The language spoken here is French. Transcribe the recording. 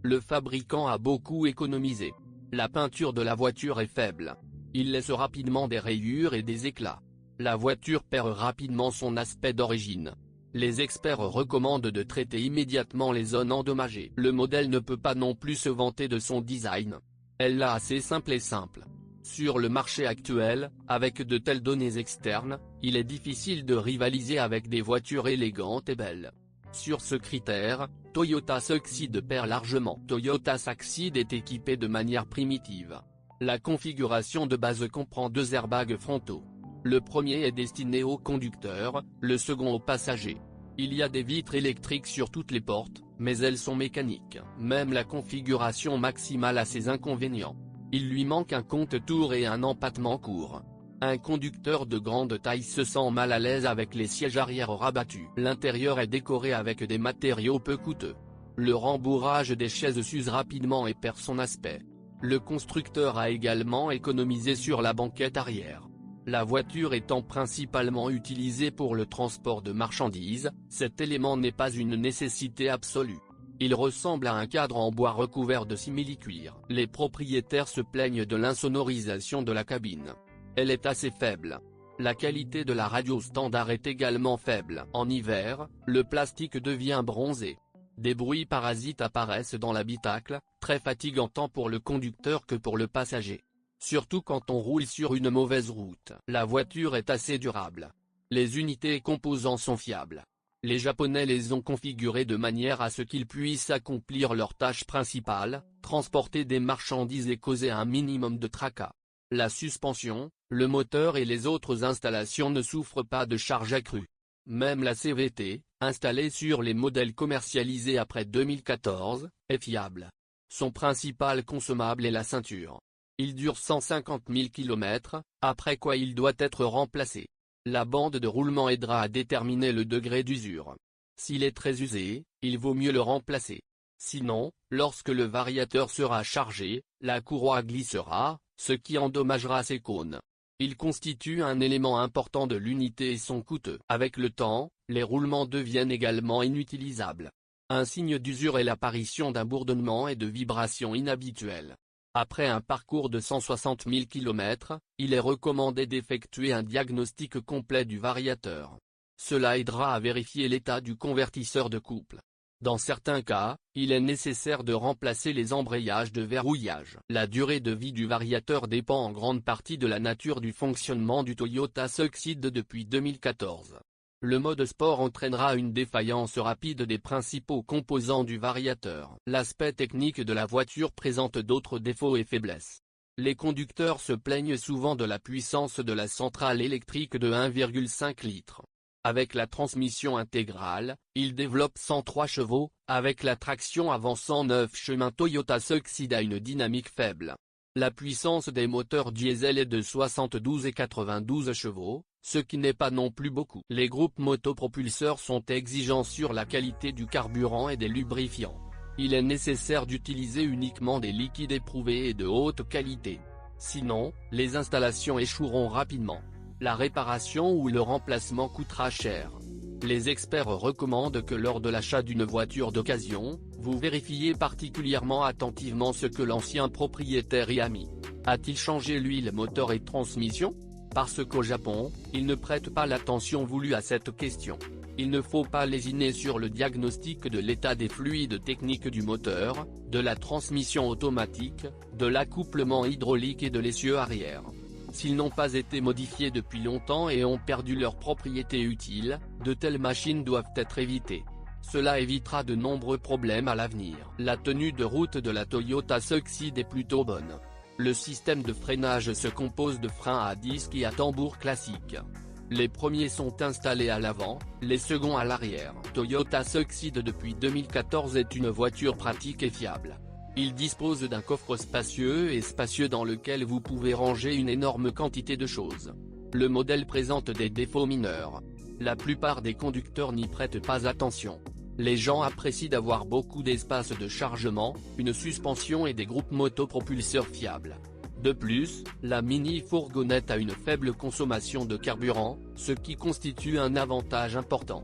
Le fabricant a beaucoup économisé. La peinture de la voiture est faible. Il laisse rapidement des rayures et des éclats. La voiture perd rapidement son aspect d'origine. Les experts recommandent de traiter immédiatement les zones endommagées. Le modèle ne peut pas non plus se vanter de son design. Elle l'a assez simple et simple. Sur le marché actuel, avec de telles données externes, il est difficile de rivaliser avec des voitures élégantes et belles. Sur ce critère, Toyota Succeed perd largement. Toyota Succeed est équipé de manière primitive. La configuration de base comprend 2 airbags frontaux. Le premier est destiné au conducteur, le second aux passagers. Il y a des vitres électriques sur toutes les portes, mais elles sont mécaniques. Même la configuration maximale a ses inconvénients. Il lui manque un compte-tours et un empattement court. Un conducteur de grande taille se sent mal à l'aise avec les sièges arrière rabattus. L'intérieur est décoré avec des matériaux peu coûteux. Le rembourrage des chaises s'use rapidement et perd son aspect. Le constructeur a également économisé sur la banquette arrière. La voiture étant principalement utilisée pour le transport de marchandises, cet élément n'est pas une nécessité absolue. Il ressemble à un cadre en bois recouvert de simili-cuir. Les propriétaires se plaignent de l'insonorisation de la cabine. Elle est assez faible. La qualité de la radio standard est également faible. En hiver, le plastique devient bronzé. Des bruits parasites apparaissent dans l'habitacle, très fatigants tant pour le conducteur que pour le passager. Surtout quand on roule sur une mauvaise route. La voiture est assez durable. Les unités et composants sont fiables. Les Japonais les ont configurés de manière à ce qu'ils puissent accomplir leur tâche principale, transporter des marchandises et causer un minimum de tracas. La suspension, le moteur et les autres installations ne souffrent pas de charge accrue. Même la CVT, installée sur les modèles commercialisés après 2014, est fiable. Son principal consommable est la ceinture. Il dure 150 000 km, après quoi il doit être remplacé. La bande de roulement aidera à déterminer le degré d'usure. S'il est très usé, il vaut mieux le remplacer. Sinon, lorsque le variateur sera chargé, la courroie glissera, ce qui endommagera ses cônes. Il constitue un élément important de l'unité et sont coûteux. Avec le temps, les roulements deviennent également inutilisables. Un signe d'usure est l'apparition d'un bourdonnement et de vibrations inhabituelles. Après un parcours de 160 000 km, il est recommandé d'effectuer un diagnostic complet du variateur. Cela aidera à vérifier l'état du convertisseur de couple. Dans certains cas, il est nécessaire de remplacer les embrayages de verrouillage. La durée de vie du variateur dépend en grande partie de la nature du fonctionnement du Toyota Succeed depuis 2014. Le mode sport entraînera une défaillance rapide des principaux composants du variateur. L'aspect technique de la voiture présente d'autres défauts et faiblesses. Les conducteurs se plaignent souvent de la puissance de la centrale électrique de 1,5 litres. Avec la transmission intégrale, il développe 103 chevaux, avec la traction avant 109 chemins. Toyota Succeed a une dynamique faible. La puissance des moteurs diesel est de 72 et 92 chevaux, ce qui n'est pas non plus beaucoup. Les groupes motopropulseurs sont exigeants sur la qualité du carburant et des lubrifiants. Il est nécessaire d'utiliser uniquement des liquides éprouvés et de haute qualité. Sinon, les installations échoueront rapidement. La réparation ou le remplacement coûtera cher. Les experts recommandent que lors de l'achat d'une voiture d'occasion, vous vérifiez particulièrement attentivement ce que l'ancien propriétaire y a mis. A-t-il changé l'huile, moteur et transmission ? Parce qu'au Japon, ils ne prêtent pas l'attention voulue à cette question. Il ne faut pas lésiner sur le diagnostic de l'état des fluides techniques du moteur, de la transmission automatique, de l'accouplement hydraulique et de l'essieu arrière. S'ils n'ont pas été modifiés depuis longtemps et ont perdu leur propriété utile, de telles machines doivent être évitées. Cela évitera de nombreux problèmes à l'avenir. La tenue de route de la Toyota Succeed est plutôt bonne. Le système de freinage se compose de freins à disque et à tambour classiques. Les premiers sont installés à l'avant, les seconds à l'arrière. Toyota Succeed depuis 2014 est une voiture pratique et fiable. Il dispose d'un coffre spacieux dans lequel vous pouvez ranger une énorme quantité de choses. Le modèle présente des défauts mineurs. La plupart des conducteurs n'y prêtent pas attention. Les gens apprécient d'avoir beaucoup d'espace de chargement, une suspension et des groupes motopropulseurs fiables. De plus, la mini-fourgonnette a une faible consommation de carburant, ce qui constitue un avantage important.